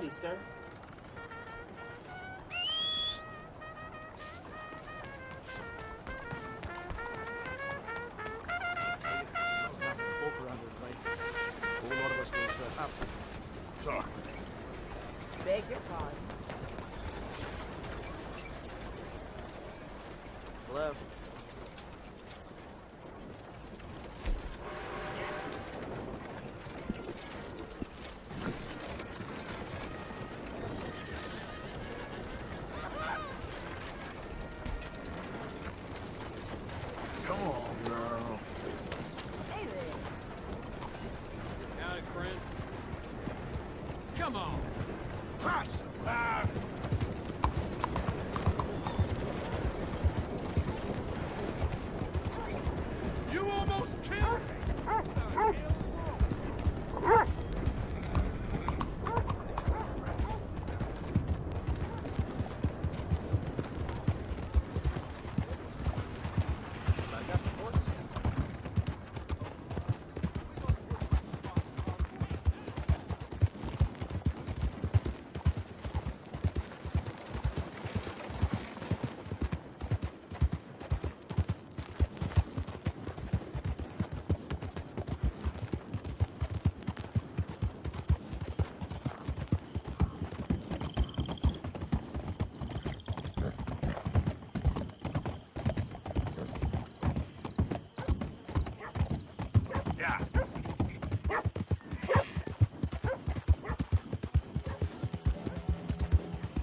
Howdy, sir. Sorry. Beg your pardon. Hello. Come on, girl. Hey there. Howdy, friend. Come on. Christ! You almost killed me! Yeah.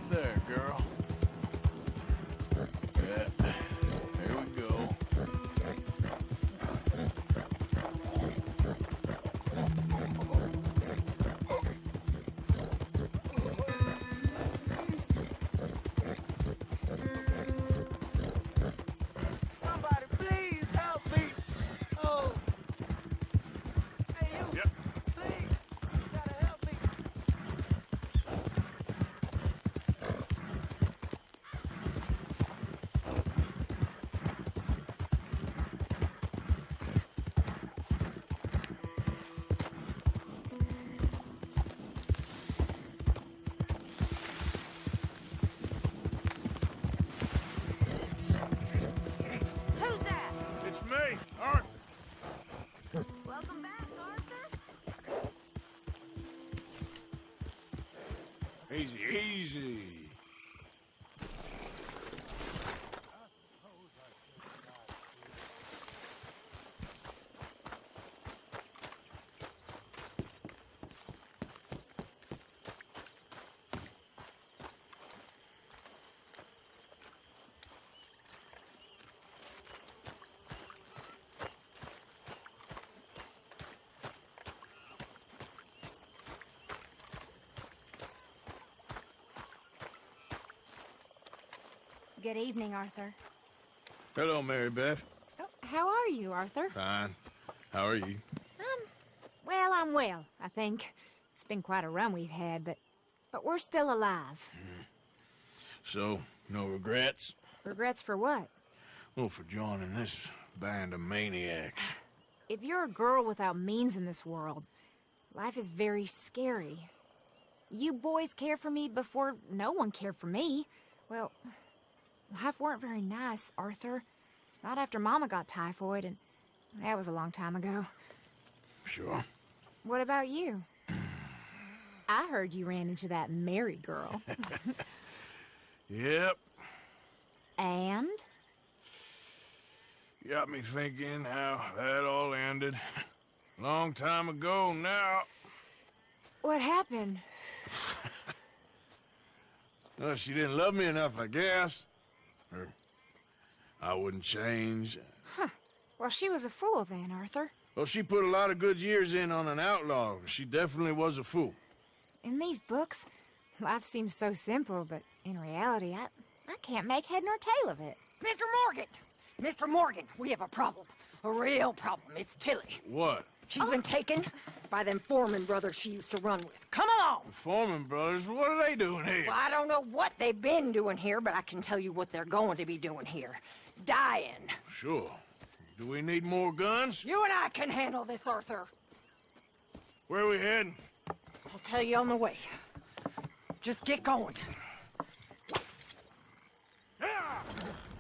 There, girl. Yeah. Here we go. Somebody please help me. Oh. Hey, you. Yep. Please. You gotta help me. Who's that? It's me, Arthur. Welcome back, Arthur. Easy, easy. Good evening, Arthur. Hello, Mary Beth. Oh, how are you, Arthur? Fine. How are you? Well, I'm well, I think. It's been quite a run we've had, but we're still alive. So, no regrets? Regrets for what? Well, for joining this band of maniacs. If you're a girl without means in this world, life is very scary. You boys cared for me before no one cared for me. Well, life weren't very nice, Arthur. Not after Mama got typhoid, and that was a long time ago. Sure. What about you? I heard you ran into that Mary girl. Yep. And? Got me thinking how that all ended. Long time ago now. What happened? Well, she didn't love me enough, I guess. Or I wouldn't change. Well, she was a fool then, Arthur. Well, she put a lot of good years in on an outlaw. She definitely was a fool. In these books, life seems so simple, but in reality, I can't make head nor tail of it. Mr. Morgan! Mr. Morgan, we have a problem. A real problem. It's Tilly. What? She's been taken by them Foreman brothers she used to run with. Come along! The Foreman brothers, what are they doing here? Well, I don't know what they've been doing here, but I can tell you what they're going to be doing here. Dying. Sure. Do we need more guns? You and I can handle this, Arthur. Where are we heading? I'll tell you on the way. Just get going.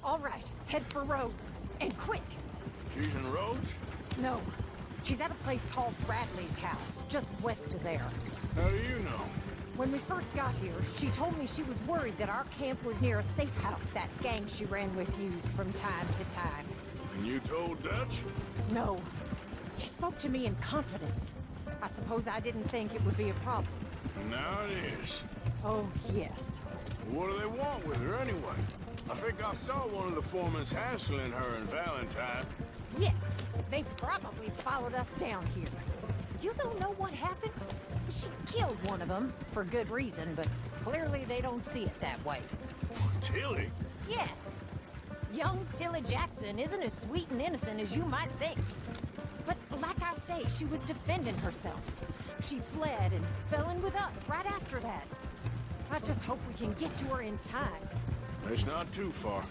All right, head for Rhodes. And quick. She's in Rhodes? No, she's at a place called Bradley's house, just west of there. How do you know? When we first got here, she told me she was worried that our camp was near a safe house that gang she ran with used from time to time. And you told Dutch? No. She spoke to me in confidence. I suppose I didn't think it would be a problem. Now it is. Oh, yes. What do they want with her anyway? I think I saw one of the foremans hassling her and Valentine. Yes, they probably followed us down here. You don't know what happened? She killed one of them, for good reason, but clearly they don't see it that way. Tilly? Yes. Young Tilly Jackson isn't as sweet and innocent as you might think. But like I say, she was defending herself. She fled and fell in with us right after that. I just hope we can get to her in time. It's not too far.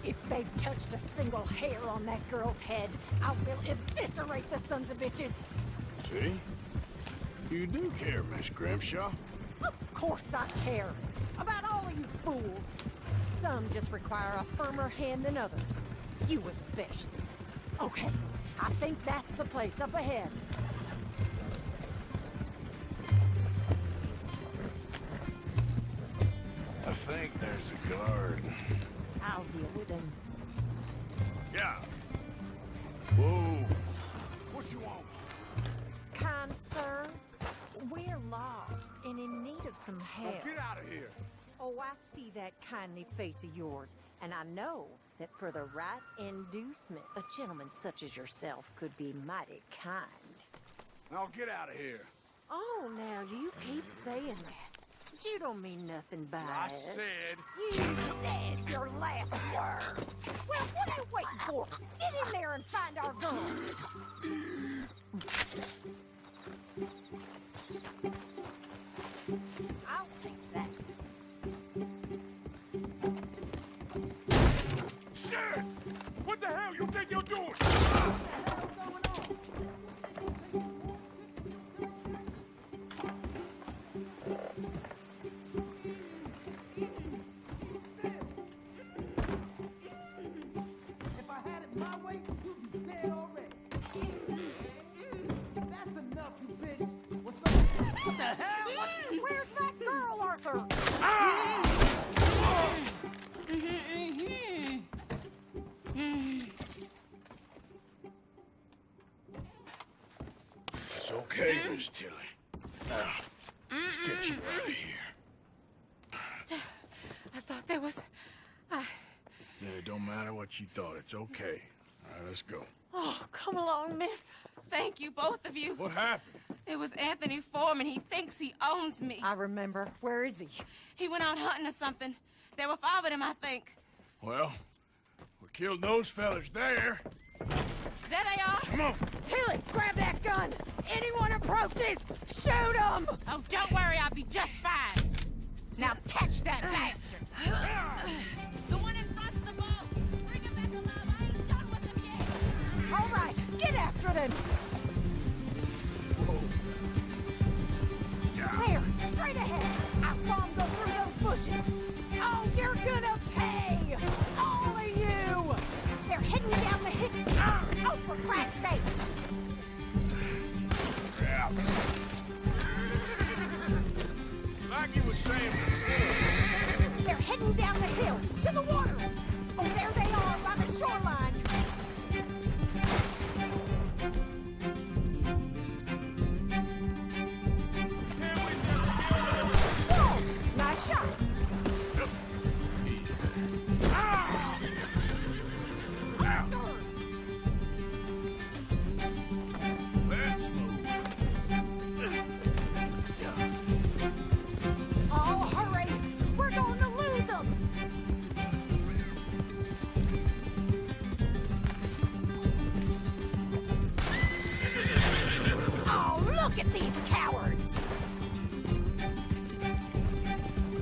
If they've touched a single hair on that girl's head, I will eviscerate the sons of bitches. See? You do care, Miss Grimshaw. Of course I care. About all of you fools. Some just require a firmer hand than others. You especially. Okay, I think that's the place up ahead. I think there's a guard. I'll deal with him. Yeah. Whoa. What you want? Kind sir, we're lost and in need of some help. Get out of here. Oh, I see that kindly face of yours, and I know that for the right inducement, a gentleman such as yourself could be mighty kind. Now get out of here. Oh, now you keep saying that. But you don't mean nothing by I it. said. You said your last word. Well, what are you waiting for? Get in there and find our gun. I'll take that. Shit! What the hell you think you're doing? If I had it my way, you'd be dead already. That's enough, you bitch. What's up? What the hell? Where's that girl, Arthur? It's okay, Miss Tilly. Now, let's get you out of here. I thought there was... Yeah, it don't matter what you thought. It's okay. All right, let's go. Oh, come along, miss. Thank you, both of you. What happened? It was Anthony Foreman. He thinks he owns me. I remember. Where is he? He went out hunting or something. There were 5 of them, I think. Well, we killed those fellas there. There they are. Come on. Tilly, grab that gun! Anyone approaches, shoot them! Oh, don't worry. I'll be just fine. Now catch that bastard! The one in front's the boat. Bring him back alive. I ain't done with him yet. All right, get after them! There, straight ahead. I saw him go through those bushes. Oh, you're gonna pay! All of you! They're heading down the hill. Oh, for Christ's sake! Yeah. Like you were saying before. They're heading down the hill, to the water. Oh, there they are, by the shoreline. Whoa, nice shot. Let's move. Oh, hurry! We're going to lose them! Oh, look at these cowards!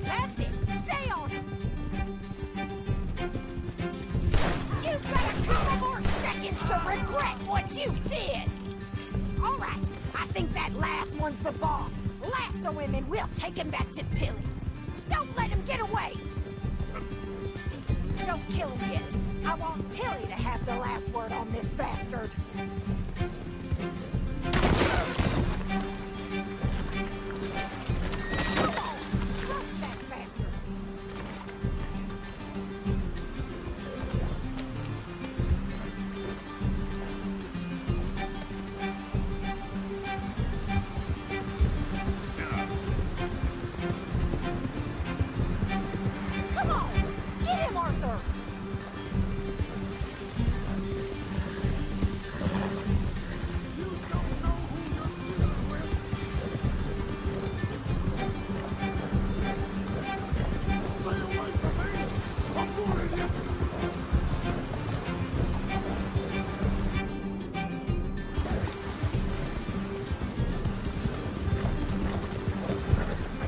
That's it! Stay on them! You've got a couple more seconds to regret what you did! All right, I think that last one's the boss. Lasso him and we'll take him back to Tilly. Get away! Don't kill him yet. I want Tilly to have the last word on this bastard. Come on! Drop that bastard! Come on! Get him, Arthur!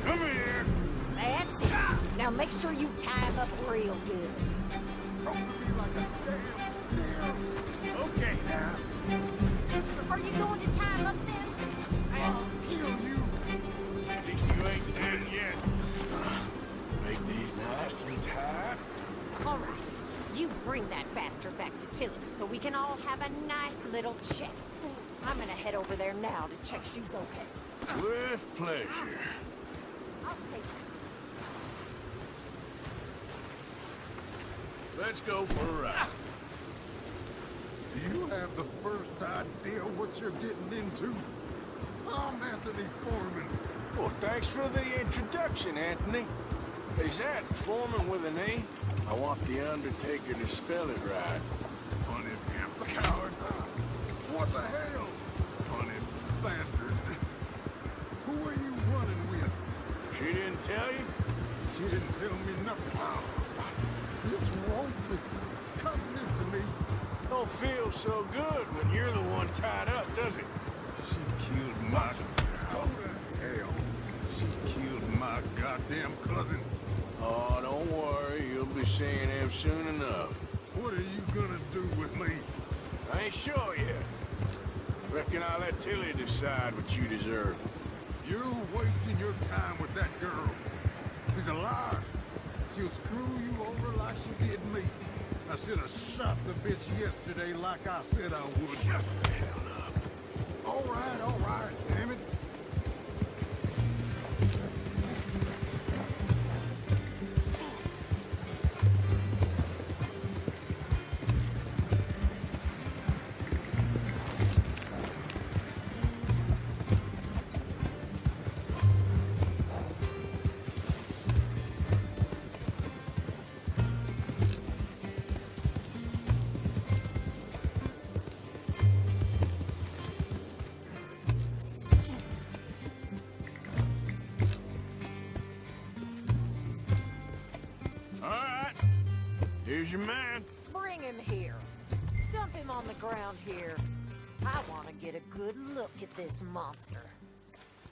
Come here. That's it. Now make sure you tie him up real good. Okay, now. Are you going to tie him up then? I'll kill you. At least you ain't dead yet. Make these nice and tight. All right. You bring that bastard back to Tilly so we can all have a nice little chat. I'm gonna head over there now to check she's okay. With pleasure. I'll take it. Let's go for a ride. Do you have the first idea what you're getting into? I'm Anthony Foreman. Well, thanks for the introduction, Anthony. Is that Foreman with an E? I want the Undertaker to spell it right. Funny pimp, coward. What the hell? Funny bastard. Who are you running with? She didn't tell you? She didn't tell me nothing. This rope is cutting into me. Don't feel so good when you're the one tied up, does it? She killed my... How the hell? She killed my goddamn cousin. Oh, don't worry. You'll be seeing him soon enough. What are you gonna do with me? I ain't sure yet. Reckon I'll let Tilly decide what you deserve. You're wasting your time with that girl. She's a liar. She'll screw you over like she did me. I should have shot the bitch yesterday like I said I would. Shut the hell up. All right, damn it. Here's your man. Bring him here. Dump him on the ground here. I want to get a good look at this monster.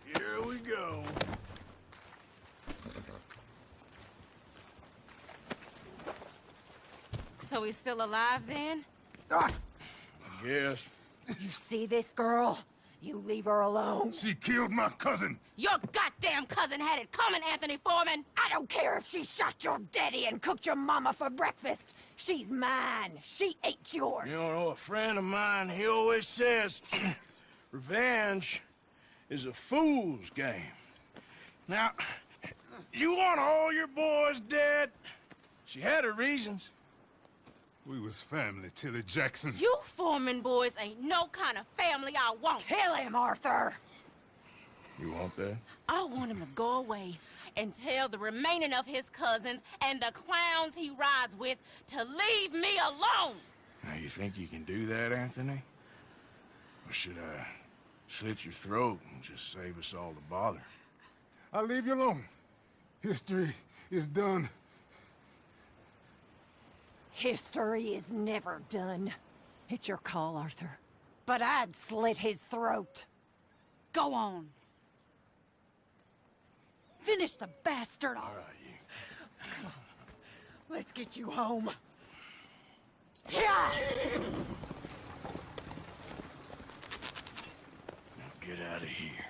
Here we go. So he's still alive then? I guess. You see this girl? You leave her alone. She killed my cousin. Your goddamn cousin had it coming, Anthony Foreman! I don't care if she shot your daddy and cooked your mama for breakfast. She's mine. She ate yours. You know, a friend of mine, he always says, revenge is a fool's game. Now, you want all your boys dead? She had her reasons. We was family, Tilly Jackson. You Foreman boys ain't no kind of family I want. Kill him, Arthur. You want that? I want him to go away and tell the remaining of his cousins and the clowns he rides with to leave me alone. Now, you think you can do that, Anthony? Or should I slit your throat and just save us all the bother? I'll leave you alone. History is done. History is never done. It's your call, Arthur. But I'd slit his throat. Go on. Finish the bastard off. All right, you. Let's get you home. Yeah! Now get out of here.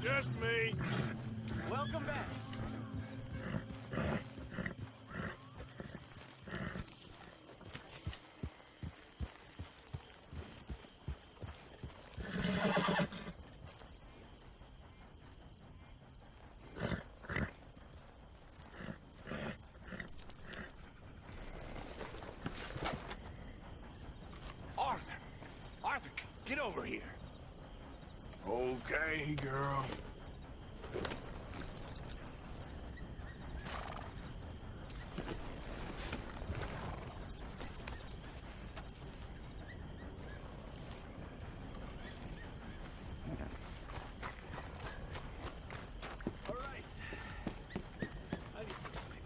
Just me. Welcome back. Arthur, get over here. Okay, girl. All right. I need some sleep.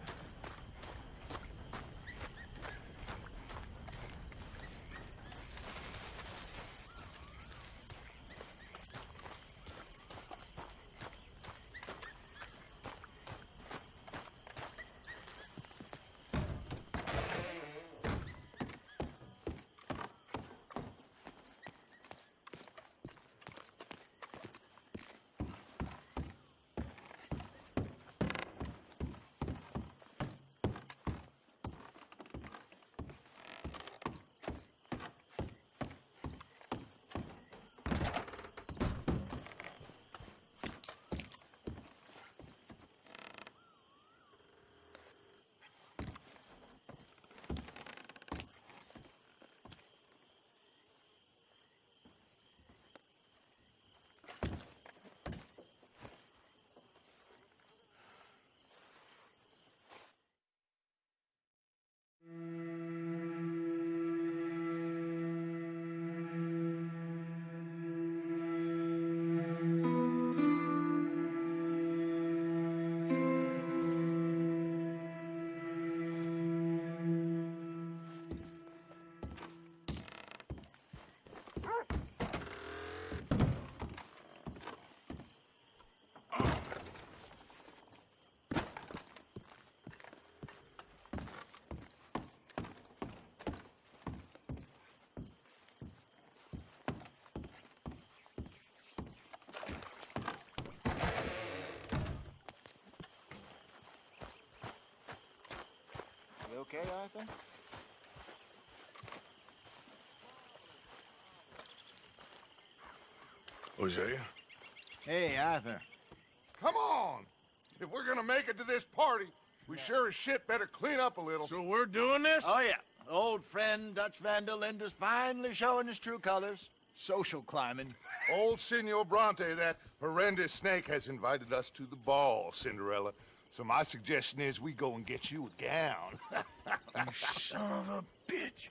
You okay, Arthur? Hosea? Hey, Arthur. Come on! If we're gonna make it to this party, we sure as shit better clean up a little. So we're doing this? Oh, yeah. Old friend Dutch Van der Linde is finally showing his true colors. Social climbing. Old Senor Bronte, that horrendous snake, has invited us to the ball, Cinderella. So my suggestion is we go and get you a gown. You son of a bitch.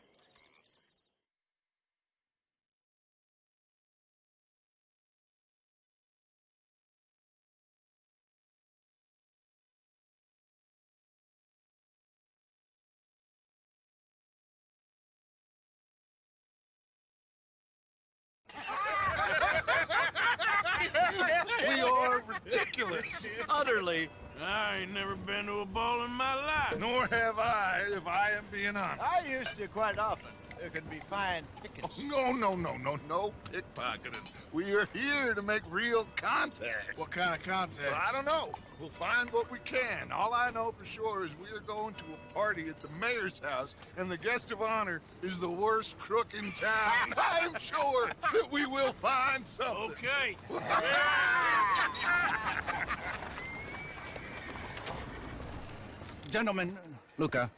We are ridiculous. Utterly. I ain't never been to a ball in my life. Nor have I, if I am being honest. I used to quite often. There can be fine pickings. No pickpocketing. We are here to make real contact. What kind of contact? Well, I don't know. We'll find what we can. All I know for sure is we are going to a party at the mayor's house, and the guest of honor is the worst crook in town. I'm sure that we will find something. Okay. Gentlemen, Luca,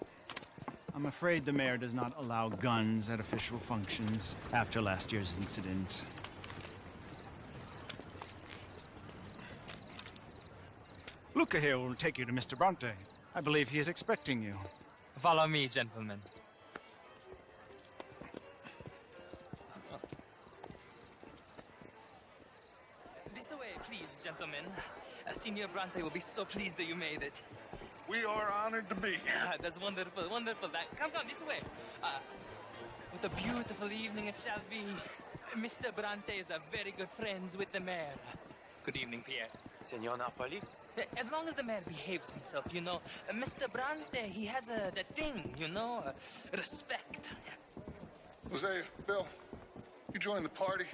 I'm afraid the mayor does not allow guns at official functions after last year's incident. Luca here will take you to Mr. Bronte. I believe he is expecting you. Follow me, gentlemen. This way, please, gentlemen. Senior Bronte will be so pleased that you made it. We are honored to be here. That's wonderful, wonderful. Come, this way. What a beautiful evening it shall be. Mr. Bronte is very good friends with the mayor. Good evening, Pierre. Senor Napoli? As long as the mayor behaves himself, you know. Mr. Bronte, he has that thing, you know, respect. Hosea, Bill, you join the party.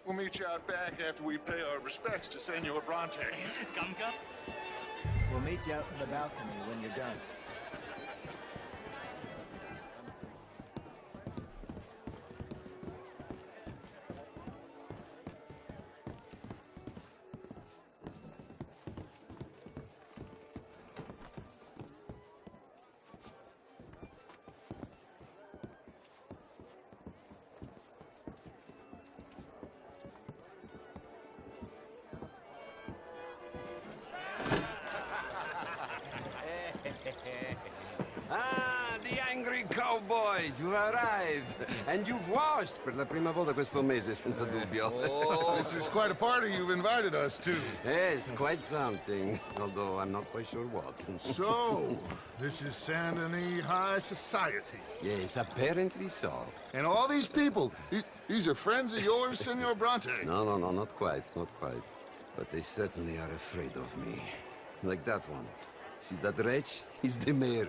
We'll meet you out back after we pay our respects to Senor Bronte. Come, come. We'll meet you out in the balcony when you're done. Ah, the angry cowboys, you arrived. And you've washed per la prima volta questo mese, senza dubbio. This is quite a party you've invited us to. Yes, quite something. Although I'm not quite sure what. So, this is Saint Denis High Society. Yes, apparently so. And all these people, these are friends of yours, Senor Bronte? No, not quite, not quite. But they certainly are afraid of me. Like that one. See that wretch? He's the mayor.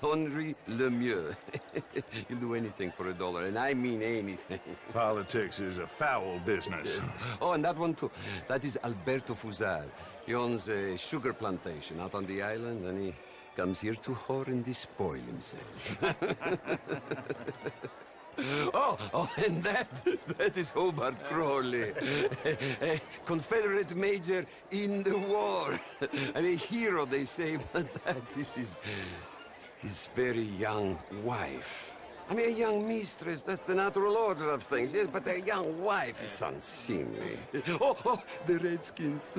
Henri Lemieux. He'll do anything for $1, and I mean anything. Politics is a foul business. Yes. Oh, and that one too. That is Alberto Fusar. He owns a sugar plantation out on the island, and he comes here to whore and despoil himself. Oh, and that is Hobart Crawley, a Confederate major in the war. I mean, a hero, they say, but that is his very young wife. I mean, a young mistress, that's the natural order of things, yes, but a young wife is unseemly. Oh, the Redskins.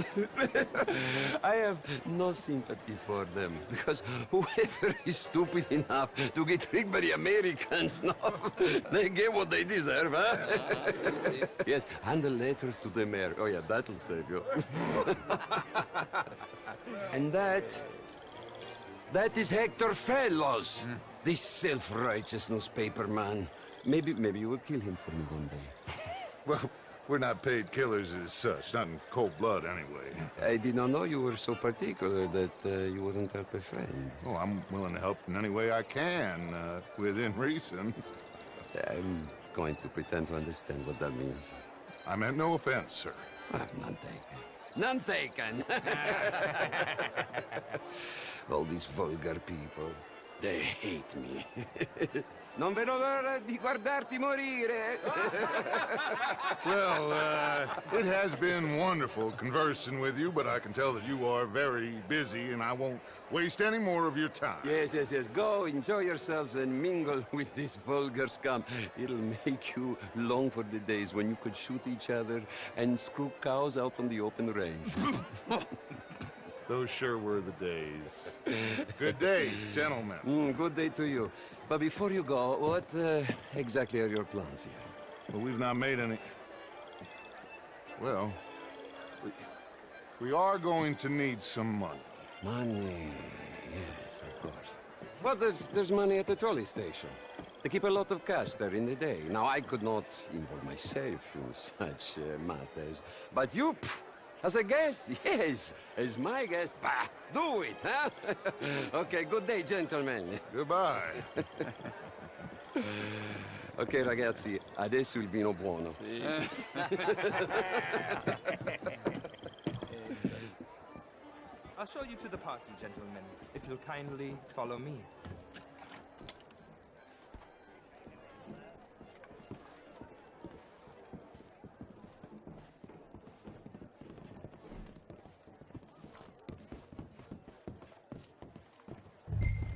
I have no sympathy for them, because whoever is stupid enough to get tricked by the Americans, no, they get what they deserve, huh? Yes, and a letter to the mayor. Oh, yeah, that'll save you. And that is Hector Fellows. This self-righteous newspaper man. Maybe you will kill him for me one day. Well, we're not paid killers as such, not in cold blood anyway. I did not know you were so particular that you wouldn't help a friend. Oh, I'm willing to help in any way I can, within reason. I'm going to pretend to understand what that means. I meant no offense, sir. None taken. None taken! All these vulgar people. They hate me. Non vedo l'ora di guardarti morire. Well, it has been wonderful conversing with you, but I can tell that you are very busy, and I won't waste any more of your time. Yes. Go, enjoy yourselves, and mingle with this vulgar scum. It'll make you long for the days when you could shoot each other and screw cows out on the open range. Those sure were the days. Good day, gentlemen. Good day to you. But before you go, what exactly are your plans here? Well, we've not made any... Well, we are going to need some money. Money, yes, of course. But there's money at the trolley station. They keep a lot of cash there in the day. Now, I could not involve myself in such matters. But you... As a guest? Yes. As my guest? Bah, do it, huh? Okay, good day, gentlemen. Goodbye. Ok, ragazzi, adesso il vino buono. Sì. I'll show you to the party, gentlemen, if you'll kindly follow me.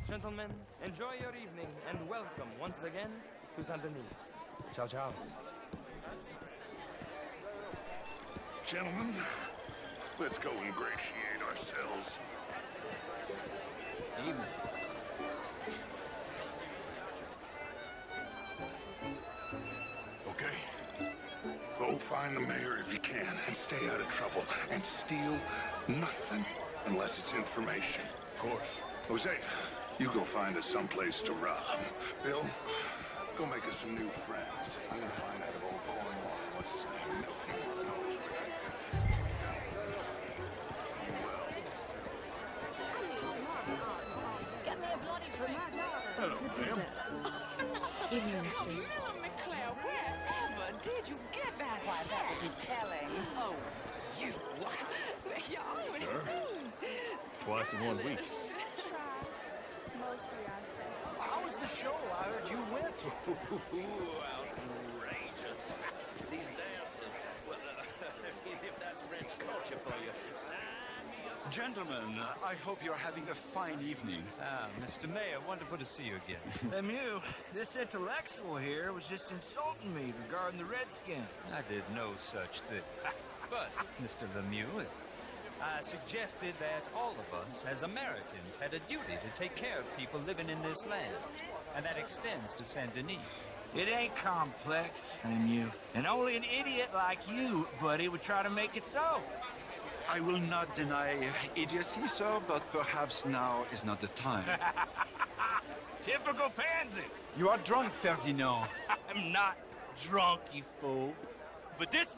Gentlemen, enjoy your evening, and welcome once again to Saint Denis. Ciao, ciao. Gentlemen, let's go ingratiate ourselves. Evening. Okay. Go find the mayor if you can, and stay out of trouble. And steal nothing unless it's information. Of course. Jose, you go find us someplace to rob. Bill, go make us some new friends. I'm gonna find out of old Cornwall. What's his name? Get me a bloody drink. Hello, ma'am. You're not such a Evening, fool. Steve. Claire, wherever did you get that be telling. Oh, you. Twice in 1 week. How was the show? I heard you went. Outrageous. These dances. Well, if that's French culture for you, sign me up. Gentlemen, I hope you're having a fine evening. Ah, Mr. Mayor, wonderful to see you again. Lemieux, this intellectual here was just insulting me regarding the Redskin. I did no such thing. But, Mr. Lemieux, I suggested that all of us, as Americans, had a duty to take care of people living in this land. And that extends to Saint Denis. It ain't complex, Lemieux. And only an idiot like you, buddy, would try to make it so. I will not deny idiocy, sir, but perhaps now is not the time. Typical pansy. You are drunk, Ferdinand. I'm not drunk, you fool. But this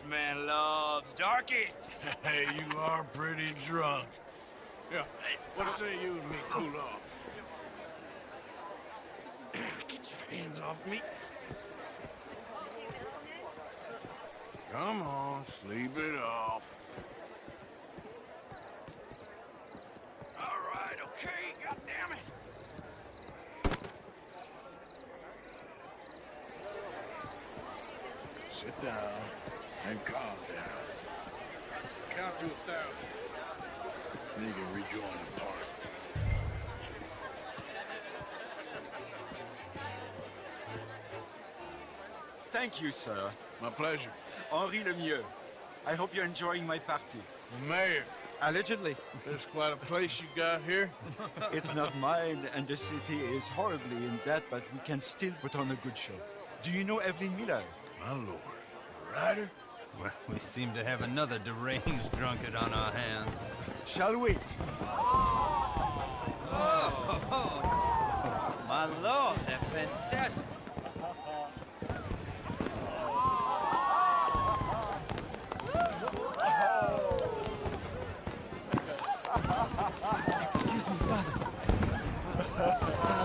man loves darkies. Hey, you are pretty drunk. Yeah, hey, what say you and me cool off? Get your hands off me. Come on, sleep it off. All right, okay, goddammit. Sit down and calm down. Count to 1,000. Then you can rejoin the party. Thank you, sir. My pleasure. Henri Lemieux. I hope you're enjoying my party. The mayor. Allegedly. There's quite a place you got here. It's not mine, and the city is horribly in debt, but we can still put on a good show. Do you know Evelyn Miller? My lord. A writer? Well, we seem to have another deranged drunkard on our hands. Shall we? Oh, my lord, they're fantastic. Excuse me, pardon.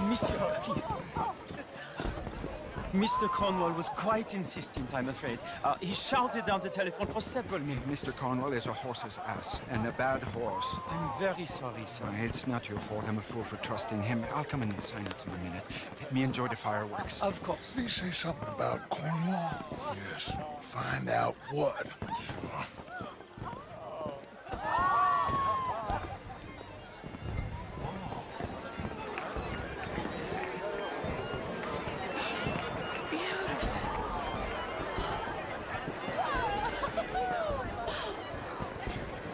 Monsieur, please. Mr. Cornwall was quite insistent, I'm afraid. He shouted down the telephone for several minutes. Mr. Cornwall is a horse's ass, and a bad horse. I'm very sorry, sir. It's not your fault. I'm a fool for trusting him. I'll come and sign it in a minute. Let me enjoy the fireworks. Of course. Did he say something about Cornwall? Yes. Find out what. Sure.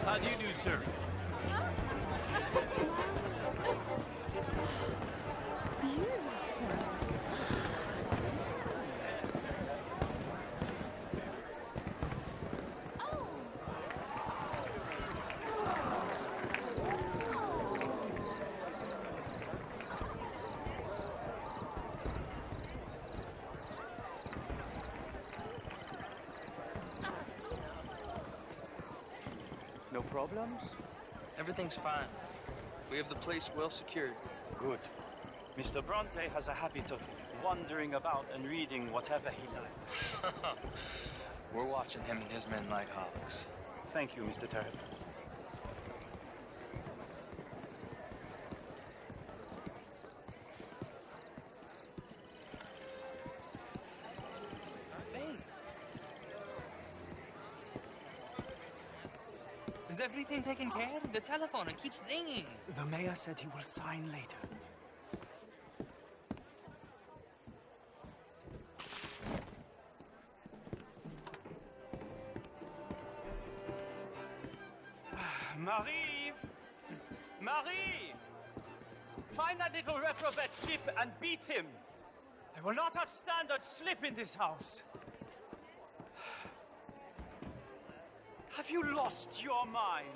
How do you do, sir? No problems? Everything's fine. We have the place well secured. Good. Mr. Bronte has a habit of wandering about and reading whatever he likes. We're watching him and his men like hawks. Thank you, Mr. Terry. Is everything taken care of? The telephone, it keeps ringing. The mayor said he will sign later. Marie! Marie! Find that little reprobate Chip and beat him. I will not have standard slip in this house. Have you lost your mind?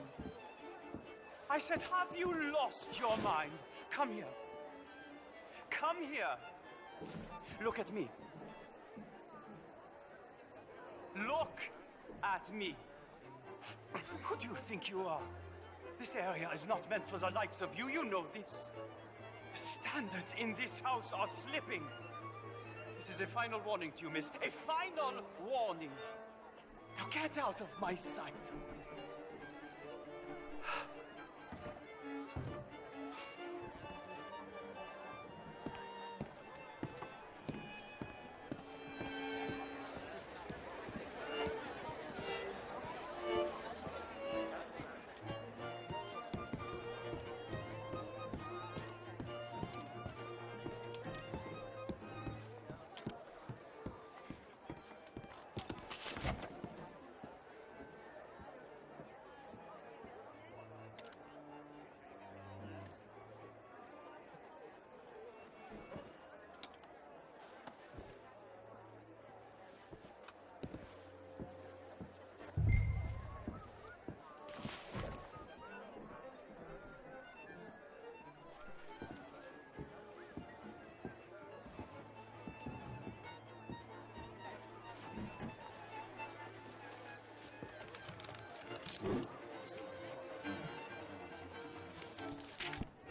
I said, have you lost your mind? Come here. Come here. Look at me. Look at me. Who do you think you are? This area is not meant for the likes of you. You know this. The standards in this house are slipping. This is a final warning to you, miss. A final warning. Now get out of my sight.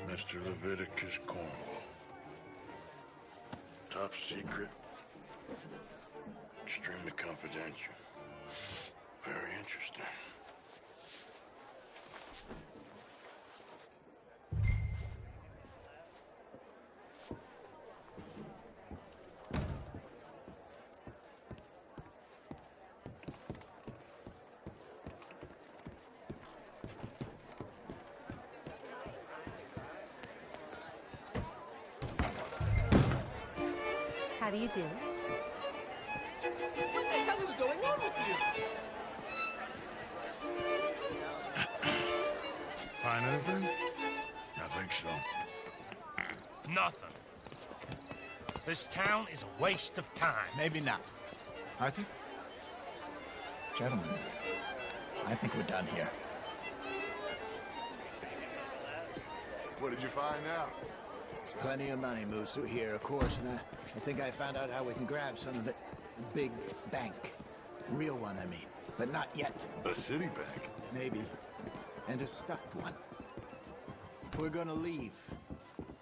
Mr. Leviticus Cornwall. Top secret. Extremely confidential. Very interesting. How do you do? What the hell is going on with you? Find anything? I think so. Nothing. This town is a waste of time. Maybe not. Arthur? Gentlemen, I think we're done here. What did you find out? There's plenty of money moves through here, of course, and I think I found out how we can grab some of it. Big bank. Real one, I mean. But not yet. A city bank? Maybe. And a stuffed one. If we're gonna leave,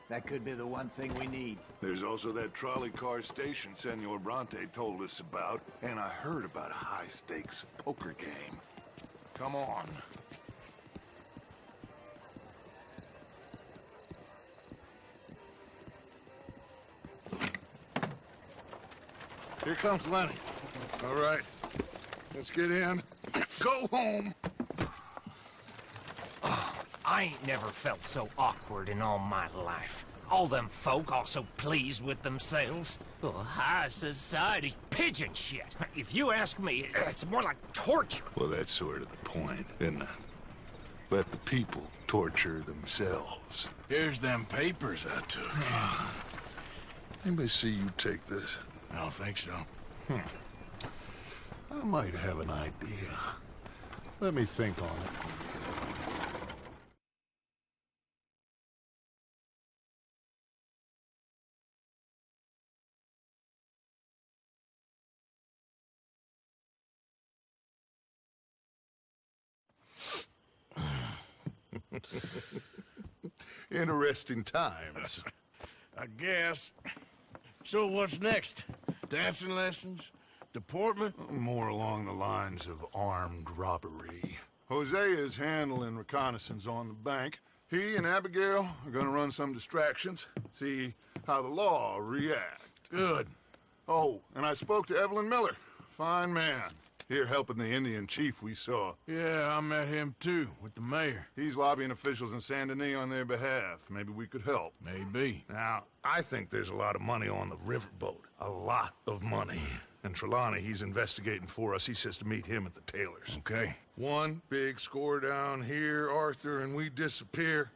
that could be the one thing we need. There's also that trolley car station Senor Bronte told us about, and I heard about a high-stakes poker game. Come on. Here comes Lenny. All right, let's get in. Go home. Oh, I ain't never felt so awkward in all my life. All them folk all so pleased with themselves. Oh, high society's pigeon shit. If you ask me, it's more like torture. Well, that's sort of the point, isn't it? Let the people torture themselves. Here's them papers I took. Anybody see you take this? I don't think so. I might have an idea. Let me think on it. Interesting times. I guess. So what's next? Dancing lessons? Deportment? More along the lines of armed robbery. Hosea is handling reconnaissance on the bank. He and Abigail are gonna run some distractions, see how the law react. Good. Oh, and I spoke to Evelyn Miller. Fine man. Here helping the Indian chief we saw. Yeah, I met him too, with the mayor. He's lobbying officials in Saint Denis on their behalf. Maybe we could help. Maybe. Now, I think there's a lot of money on the riverboat. A lot of money. And Trelawney, he's investigating for us. He says to meet him at the Taylor's. Okay. One big score down here, Arthur, and we disappear.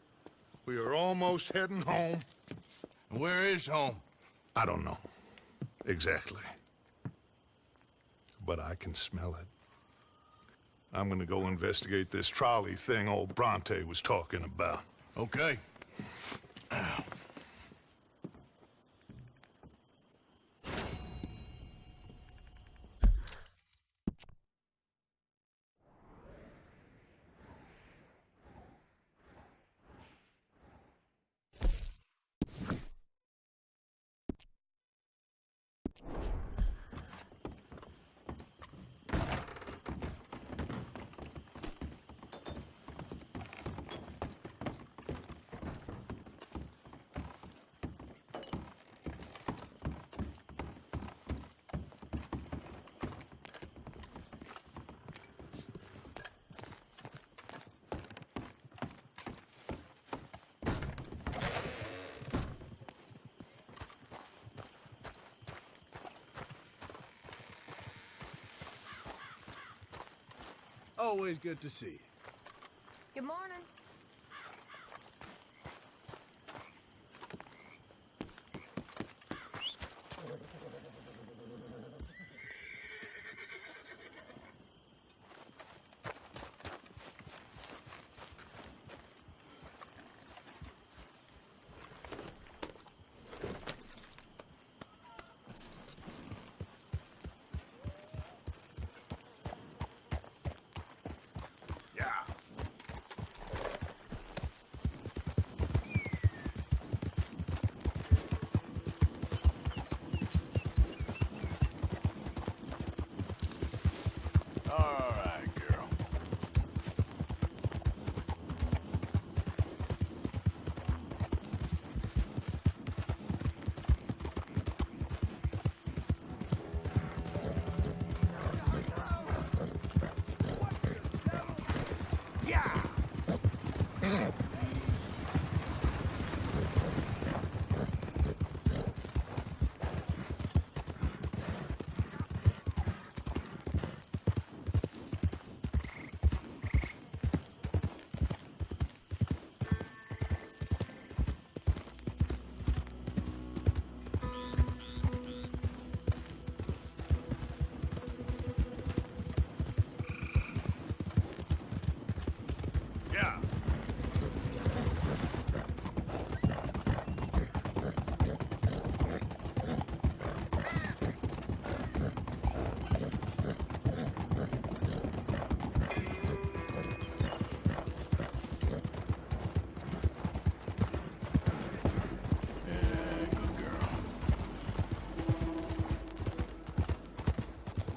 We are almost heading home. Where is home? I don't know. Exactly. But I can smell it. I'm gonna go investigate this trolley thing old Bronte was talking about. Okay. Always good to see you. Good morning.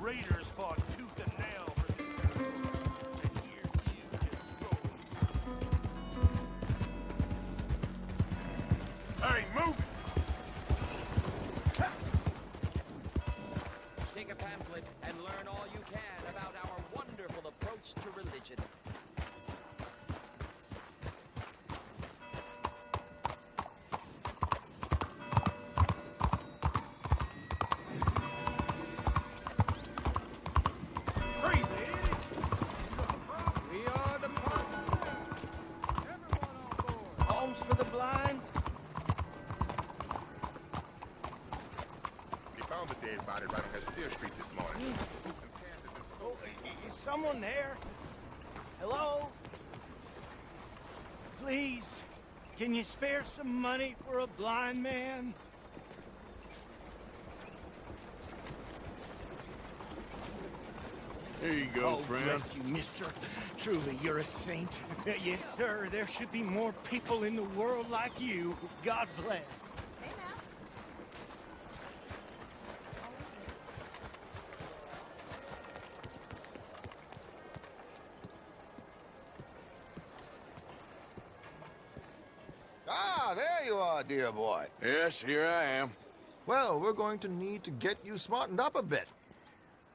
Raiders fought tooth and nail for this territory, and here's you just strolling. Hey, move it! Take a pamphlet and learn all you can about our wonderful approach to religion. For the blind? We found the dead body right on Castile Street this morning. Oh, is someone there? Hello? Please, can you spare some money for a blind man? Here you go, friend. Bless you, mister. Truly, you're a saint. Yes, sir. There should be more people in the world like you. God bless. Ah, there you are, dear boy. Yes, here I am. Well, we're going to need to get you smartened up a bit.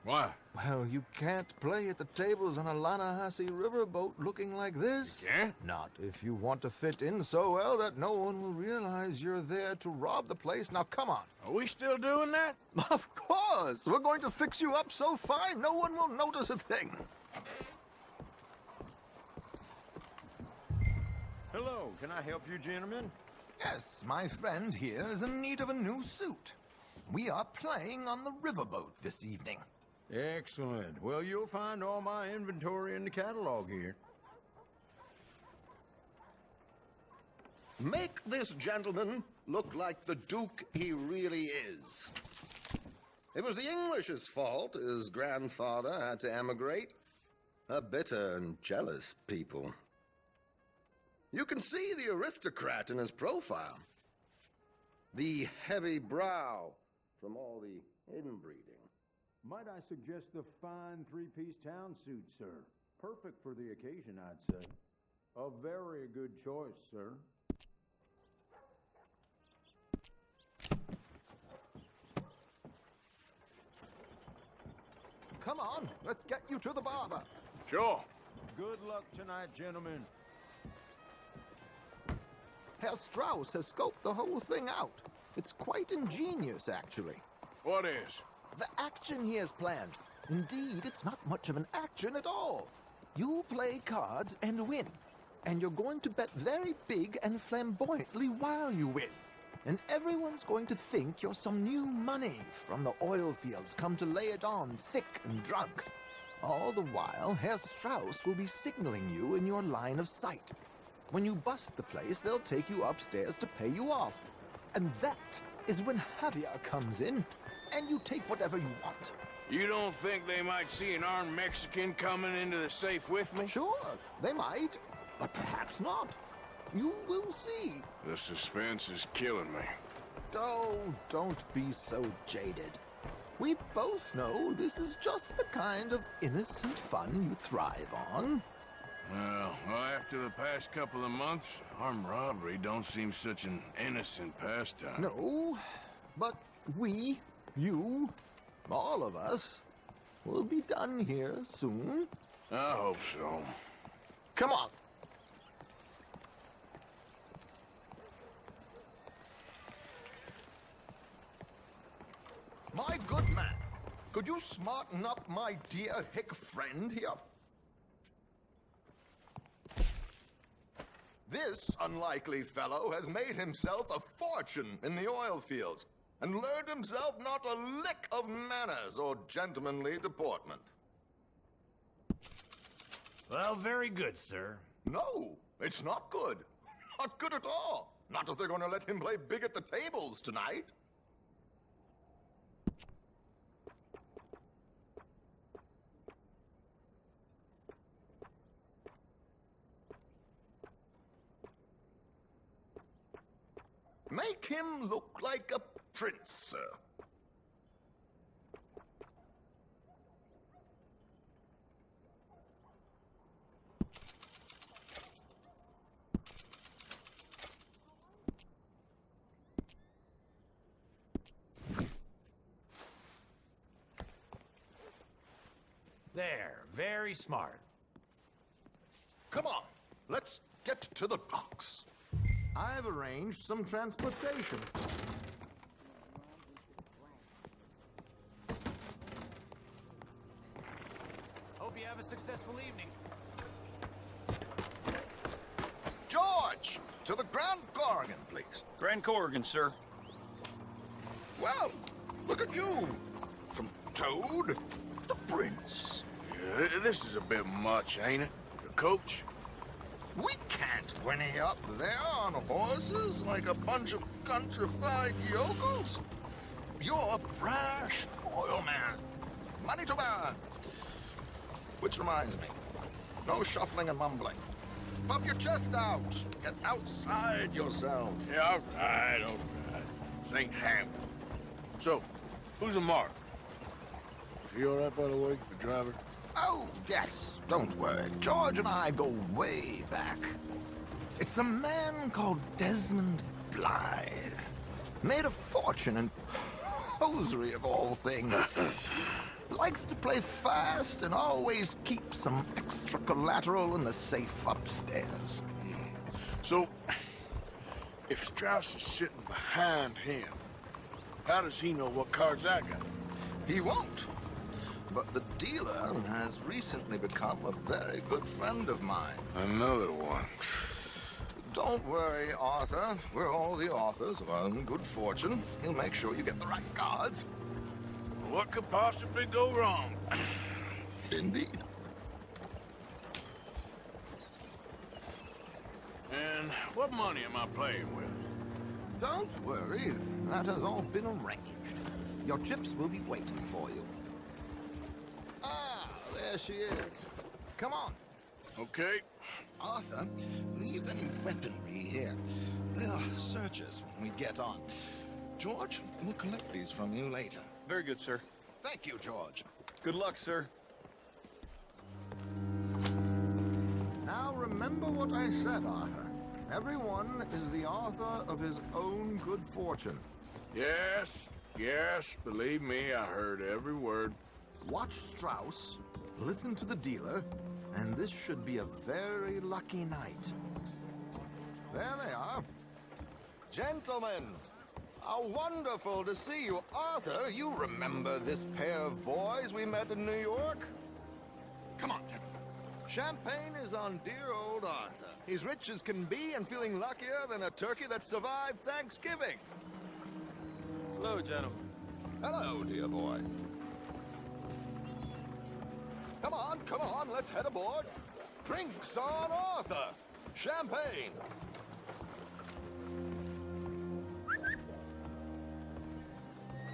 Why? Well, you can't play at the tables on a Lannahechee riverboat looking like this. You can't? Not if you want to fit in so well that no one will realize you're there to rob the place. Now, come on. Are we still doing that? Of course. We're going to fix you up so fine no one will notice a thing. Hello, can I help you, gentlemen? Yes, my friend here is in need of a new suit. We are playing on the riverboat this evening. Excellent. Well, you'll find all my inventory in the catalog here. Make this gentleman look like the Duke he really is. It was the English's fault his grandfather had to emigrate. A bitter and jealous people. You can see the aristocrat in his profile. The heavy brow from all the inbreeding. Might I suggest the fine three-piece town suit, sir? Perfect for the occasion, I'd say. A very good choice, sir. Come on, let's get you to the barber. Sure. Good luck tonight, gentlemen. Herr Strauss has scoped the whole thing out. It's quite ingenious, actually. What is? The action he has planned. Indeed, it's not much of an action at all. You play cards and win. And you're going to bet very big and flamboyantly while you win. And everyone's going to think you're some new money from the oil fields come to lay it on thick and drunk. All the while, Herr Strauss will be signaling you in your line of sight. When you bust the place, they'll take you upstairs to pay you off. And that is when Javier comes in, and you take whatever you want. You don't think they might see an armed Mexican coming into the safe with me? Sure, they might, but perhaps not. You will see. The suspense is killing me. Oh, don't be so jaded. We both know this is just the kind of innocent fun you thrive on. Well, after the past couple of months, armed robbery don't seem such an innocent pastime. No, but we, you, all of us, will be done here soon. I hope so. Come on. My good man, could you smarten up my dear hick friend here? This unlikely fellow has made himself a fortune in the oil fields and learned himself not a lick of manners or gentlemanly deportment. Well, very good, sir. No, it's not good. Not good at all. Not if they're going to let him play big at the tables tonight. Make him look like a prince, sir. There, very smart. Come on, let's get to the docks. I've arranged some transportation. Hope you have a successful evening. George, to the Grand Corrigan, please. Grand Corrigan, sir. Well, look at you. From Toad to Prince. Yeah, this is a bit much, ain't it? The coach? We can't whinny up there on horses like a bunch of countrified yokels. You're a brash oil man. Money to burn. Which reminds me, no shuffling and mumbling. Puff your chest out. Get outside yourself. Yeah, all right. This ain't happening. So, who's a mark? Is he all right, by the way, the driver? Oh, yes. Don't worry. George and I go way back. It's a man called Desmond Blythe. Made a fortune in hosiery of all things. Likes to play fast and always keep some extra collateral in the safe upstairs. So, if Strauss is sitting behind him, how does he know what cards I got? He won't. But the dealer has recently become a very good friend of mine. Another one. Don't worry, Arthur. We're all the authors of our own good fortune. He'll make sure you get the right cards. What could possibly go wrong? Indeed. And what money am I playing with? Don't worry. That has all been arranged. Your chips will be waiting for you. Ah, there she is. Come on. Okay. Arthur, leave any weaponry here. They'll search us when we get on. George, we'll collect these from you later. Very good, sir. Thank you, George. Good luck, sir. Now remember what I said, Arthur. Everyone is the author of his own good fortune. Yes, believe me, I heard every word. Watch Strauss, listen to the dealer, and this should be a very lucky night. There they are. Gentlemen, how wonderful to see you. Arthur, you remember this pair of boys we met in New York? Come on, gentlemen. champagne is on dear old Arthur. He's rich as can be and feeling luckier than a turkey that survived Thanksgiving. Hello, gentlemen. Hello, dear boy. Come on, let's head aboard. Drinks on Arthur. Champagne.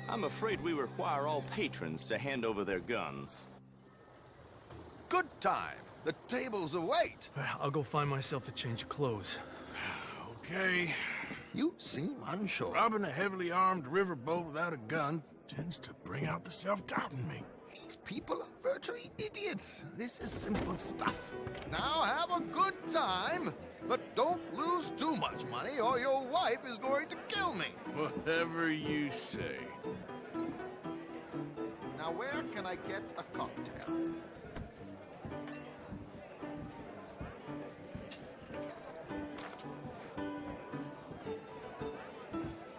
I'm afraid we require all patrons to hand over their guns. Good time. The tables await. I'll go find myself a change of clothes. Okay. You seem unsure. Robbing a heavily armed riverboat without a gun tends to bring out the self-doubt in me. These people are virtually idiots. This is simple stuff. Now have a good time, but don't lose too much money or your wife is going to kill me. Whatever you say. Now where can I get a cocktail?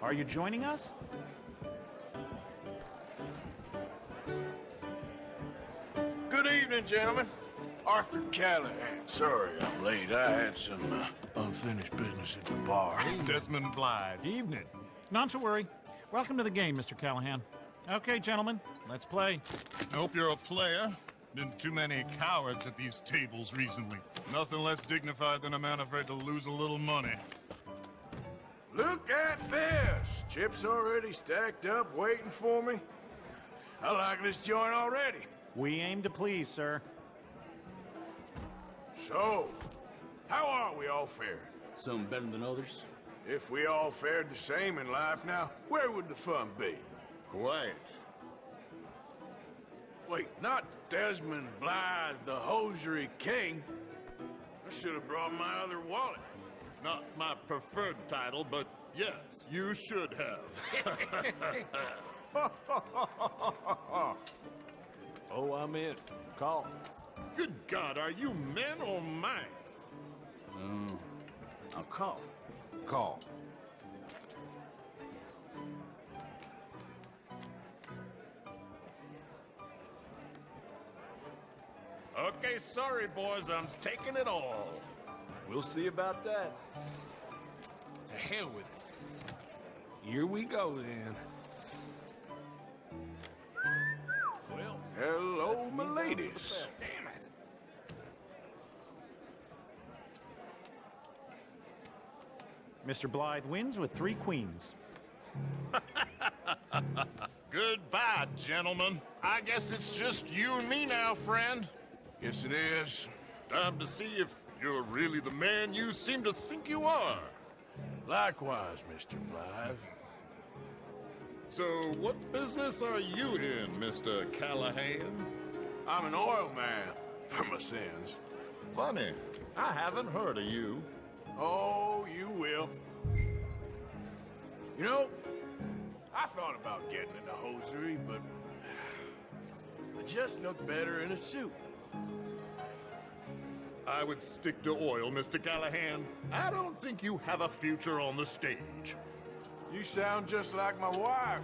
Are you joining us? Good evening, gentlemen. Arthur Callahan. Sorry I'm late. I had some unfinished business at the bar. Desmond Blythe. Evening. Not to worry. Welcome to the game, Mr. Callahan. Okay, gentlemen, let's play. Hope you're a player. Been too many cowards at these tables recently. Nothing less dignified than a man afraid to lose a little money. Look at this! Chips already stacked up, waiting for me. I like this joint already. We aim to please, sir. So, how are we all faring? Some better than others. If we all fared the same in life now, where would the fun be? Quiet. Wait, not Desmond Blythe, the hosiery king. I should have brought my other wallet. Not my preferred title, but yes, you should have. Oh, I'm in. Call. Good God, are you men or mice? I'll call. Call. Okay, sorry, boys, I'm taking it all. We'll see about that. To hell with it. Here we go, then. Well, hello, my ladies. Damn it. Mr. Blythe wins with 3 queens. Goodbye, gentlemen. I guess it's just you and me now, friend. Yes, it is. Time to see if you're really the man you seem to think you are. Likewise, Mr. Blythe. So, what business are you in, Mr. Callahan? I'm an oil man, for my sins. Funny, I haven't heard of you. Oh, you will. You know, I thought about getting into hosiery, but I just look better in a suit. I would stick to oil, Mr. Callahan. I don't think you have a future on the stage. You sound just like my wife.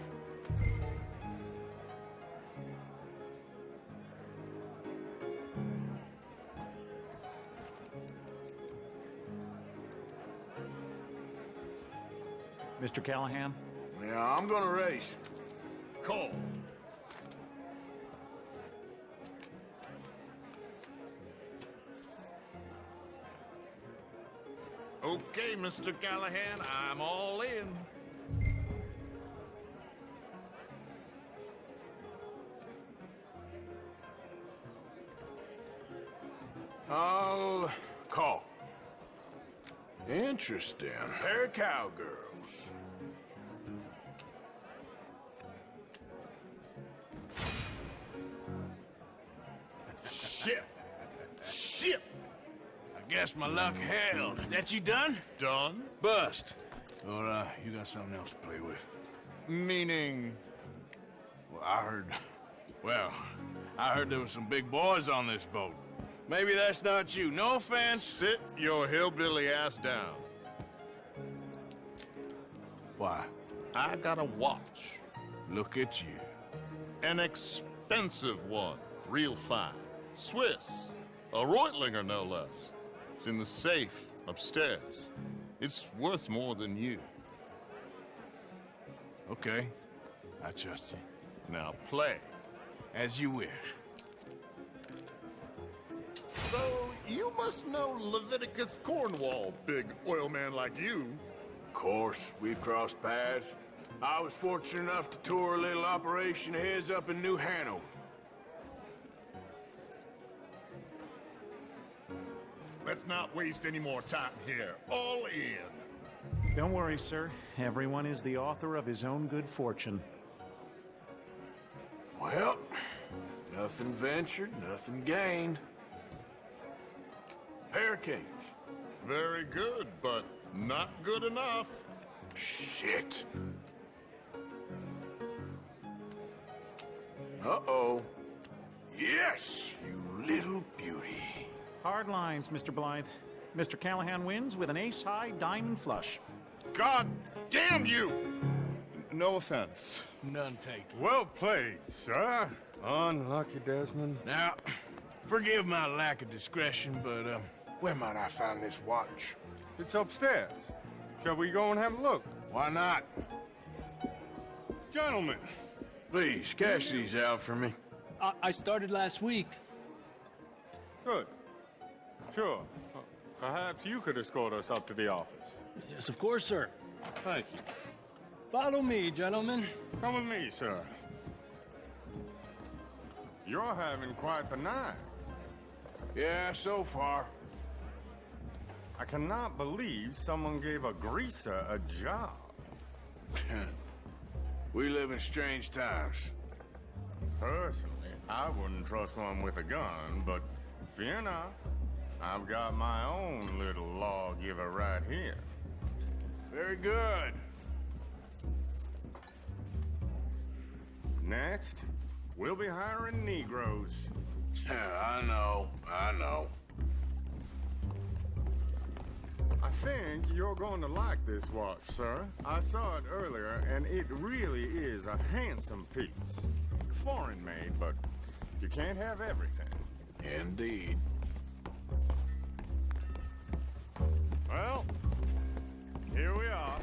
Mr. Callahan? Yeah, I'm gonna race. Call. Okay, Mr. Callahan, I'm all in. I'll call. Interesting. Pair of cowgirls. Shit! Shit! I guess my luck held. Is that you done? Done? Bust. Or, you got something else to play with? Meaning? Well, I heard there was some big boys on this boat. Maybe that's not you. No offense. Sit your hillbilly ass down. Why? I got a watch. Look at you. An expensive one. Real fine. Swiss. A Reutlinger, no less. It's in the safe upstairs. It's worth more than you. Okay. I trust you. Now play. As you wish. So, you must know Leviticus Cornwall, big oil man like you. Of course, we've crossed paths. I was fortunate enough to tour a little operation of his up in New Hanover. Let's not waste any more time here. All in. Don't worry, sir. Everyone is the author of his own good fortune. Well, nothing ventured, nothing gained. Pair of kings. Very good, but not good enough. Shit. Uh-oh. Yes, you little beauty. Hard lines, Mr. Blythe. Mr. Callahan wins with an ace-high diamond flush. God damn you! No offense. None taken. Well played, sir. Unlucky, Desmond. Now, forgive my lack of discretion, but, where might I find this watch? It's upstairs. Shall we go and have a look? Why not? Gentlemen. Please, cash these out for me. I started last week. Good. Sure. Perhaps you could escort us up to the office. Yes, of course, sir. Thank you. Follow me, gentlemen. Come with me, sir. You're having quite the night. Yeah, so far. I cannot believe someone gave a greaser a job. We live in strange times. Personally, I wouldn't trust one with a gun, but fear not. I've got my own little lawgiver right here. Very good. Next, we'll be hiring Negroes. I know. I think you're going to like this watch, sir. I saw it earlier, and it really is a handsome piece. Foreign made, but you can't have everything. Indeed. Well, here we are.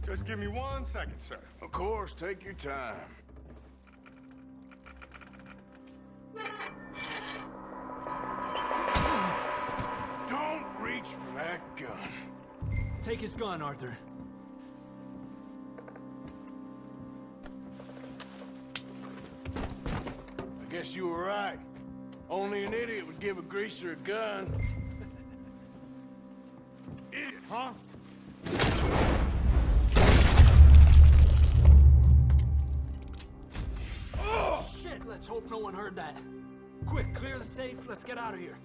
Just give me 1 second, sir. Of course, take your time. Don't reach for that gun. Take his gun, Arthur. I guess you were right. Only an idiot would give a greaser a gun. Idiot, huh? Oh, shit! Let's hope no one heard that. Quick, clear the safe. Let's get out of here.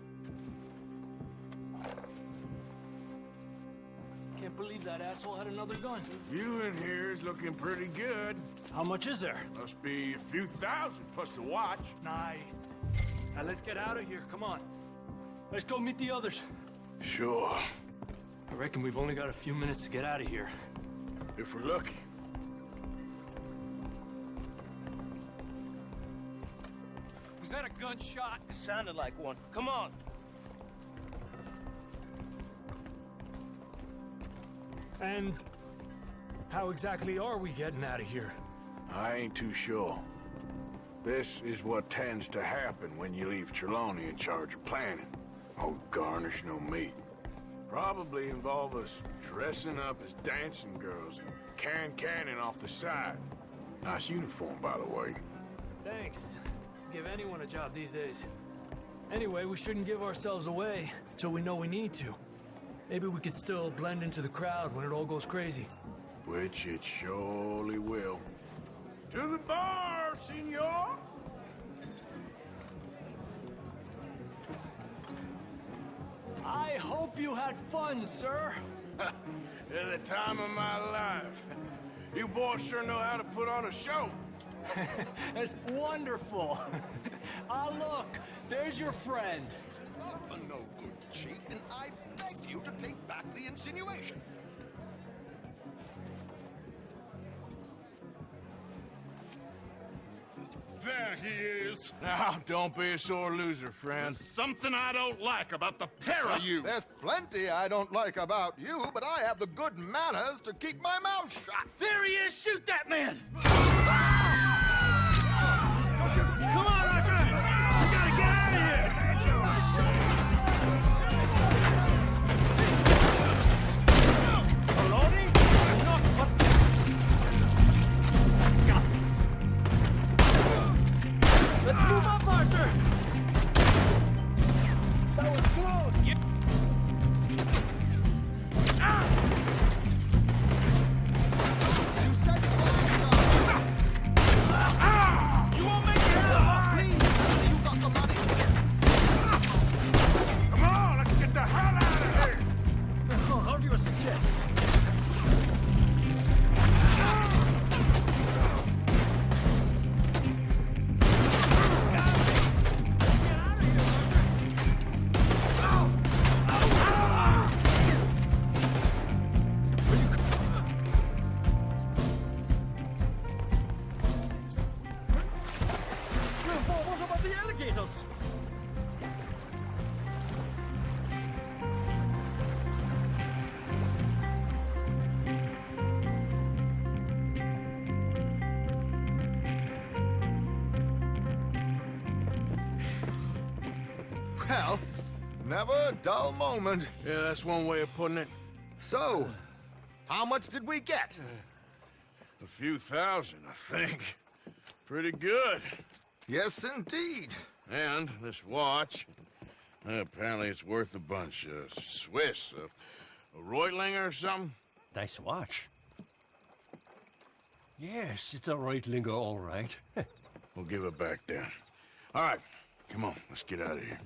Can't believe that asshole had another gun. The view in here is looking pretty good. How much is there? Must be a few thousand plus the watch. Nice. Now let's get out of here. Come on. Let's go meet the others. Sure. I reckon we've only got a few minutes to get out of here. If we're lucky. Was that a gunshot? It sounded like one. Come on. And how exactly are we getting out of here? I ain't too sure. This is what tends to happen when you leave Trelawney in charge of planning. Oh, garnish no meat. Probably involve us dressing up as dancing girls and canning off the side. Nice uniform, by the way. Thanks. Give anyone a job these days. Anyway, we shouldn't give ourselves away till we know we need to. Maybe we could still blend into the crowd when it all goes crazy. Which it surely will. To the bar, senor! I hope you had fun, sir. At the time of my life. You boys sure know how to put on a show. That's wonderful. Ah, look, there's your friend. A no good cheat, and I beg you to take back the insinuation. he is. Now, don't be a sore loser, friend. There's something I don't like about the pair of you. There's plenty I don't like about you, but I have the good manners to keep my mouth shut. There he is! Shoot that man! Come on, Arthur! We gotta get out of here! Disgust. Let's move up, Arthur! That was close! You said You won't make it out! please, you got the money. Come on, let's get the hell out of here! How do you suggest? What about the alligators? Well, never a dull moment. Yeah, that's one way of putting it. So, how much did we get? A few thousand, I think. Pretty good. Yes, indeed. And this watch, apparently it's worth a bunch. Swiss, a Reutlinger or something? Nice watch. Yes, it's a Reutlinger, all right. We'll give it back then. All right, come on, let's get out of here.